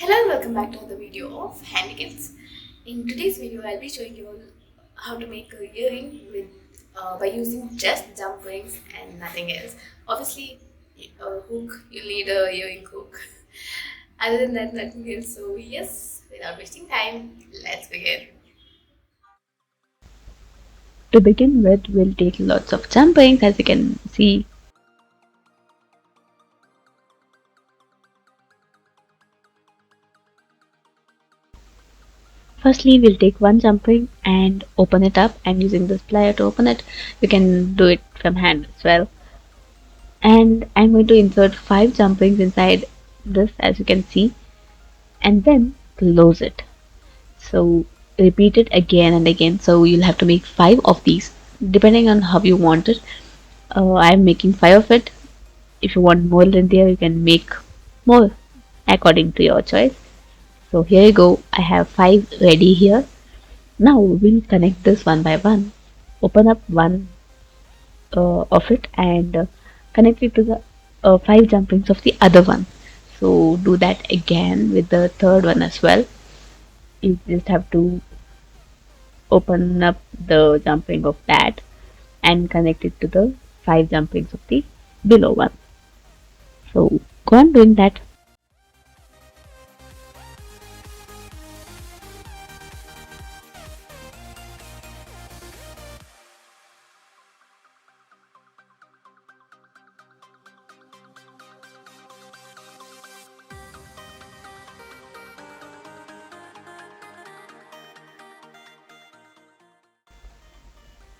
Hello and welcome back to another video of Handy Kits. In today's video, I'll be showing you all how to make a earring by using just jump rings and nothing else. Obviously, a hook, you'll need a earring hook. Other than that, nothing else. So yes, without wasting time, let's begin. To begin with, we'll take lots of jumprings as you can see. Firstly, we'll take one jumpring and open it up, and using this plier to open it, you can do it from hand as well. And I'm going to insert 5 jumprings inside this as you can see, and then close it. So repeat it again and again. So you'll have to make 5 of these depending on how you want it. I'm making 5 of it. If you want more in there, you can make more according to your choice. So here you go, I have 5 ready here. Now we'll connect this one by one. Open up one of it and connect it to the 5 jumprings of the other one. So do that again with the third one as well. You just have to open up the jumpring of that and connect it to the 5 jumprings of the below one. So go on doing that.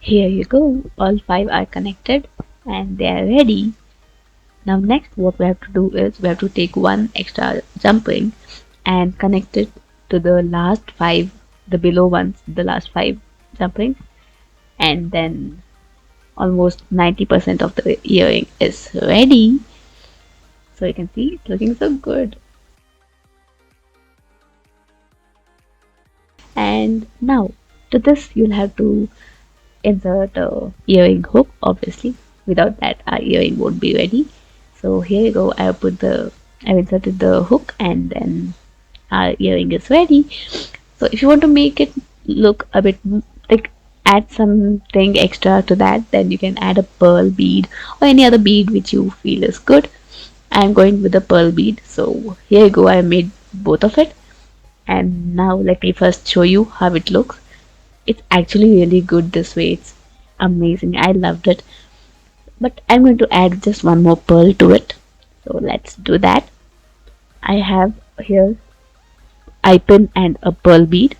Here you go, all 5 are connected and they are ready. Now next what we have to do is we have to take one extra jumping and connect it to the last 5, the below ones, the last 5 jumping, and then almost 90% of the earring is ready. So you can see it's looking so good. And now to this you'll have to insert a earring hook obviously. Without that our earring won't be ready. So here you go, I've inserted the hook and then our earring is ready. So if you want to make it look a bit like add something extra to that, then you can add a pearl bead or any other bead which you feel is good. I'm going with the pearl bead. So here you go, I made both of it. And now let me first show you how it looks. It's actually really good this way. It's amazing. I loved it. But I'm going to add just one more pearl to it. So let's do that. I have here eye pin and a pearl bead.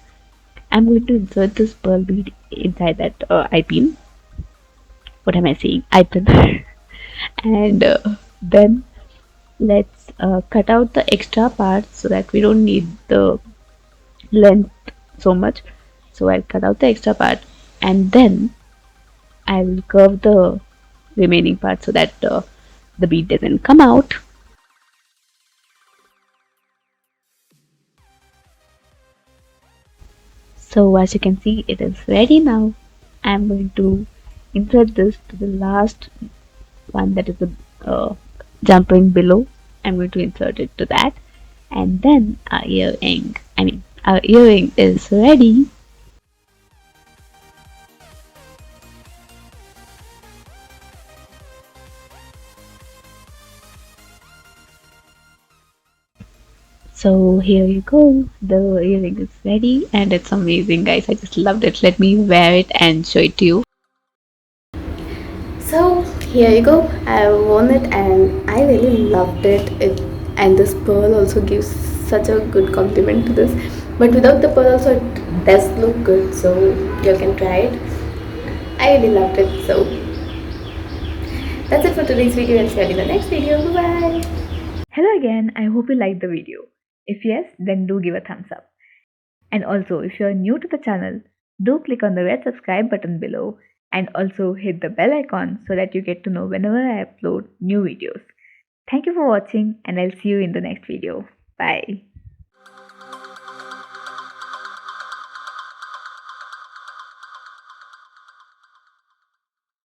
I'm going to insert this pearl bead inside that eye pin. What am I saying? Eye pin. And then let's cut out the extra parts so that we don't need the length so much. So I'll cut out the extra part and then I'll curve the remaining part so that the bead doesn't come out. So as you can see, it is ready now. I'm going to insert this to the last one, that is the jumping below. I'm going to insert it to that, and then our earring is ready. So here you go, the earring is ready and it's amazing, guys. I just loved it. Let me wear it and show it to you. So here you go. I won it and I really loved it. And this pearl also gives such a good compliment to this. But without the pearl also it does look good. So you can try it. I really loved it. So that's it for today's video. I'll see you in the next video. Bye bye. Hello again, I hope you liked the video. If yes, then do give a thumbs up. And also, if you are new to the channel, do click on the red subscribe button below and also hit the bell icon so that you get to know whenever I upload new videos. Thank you for watching and I'll see you in the next video. Bye.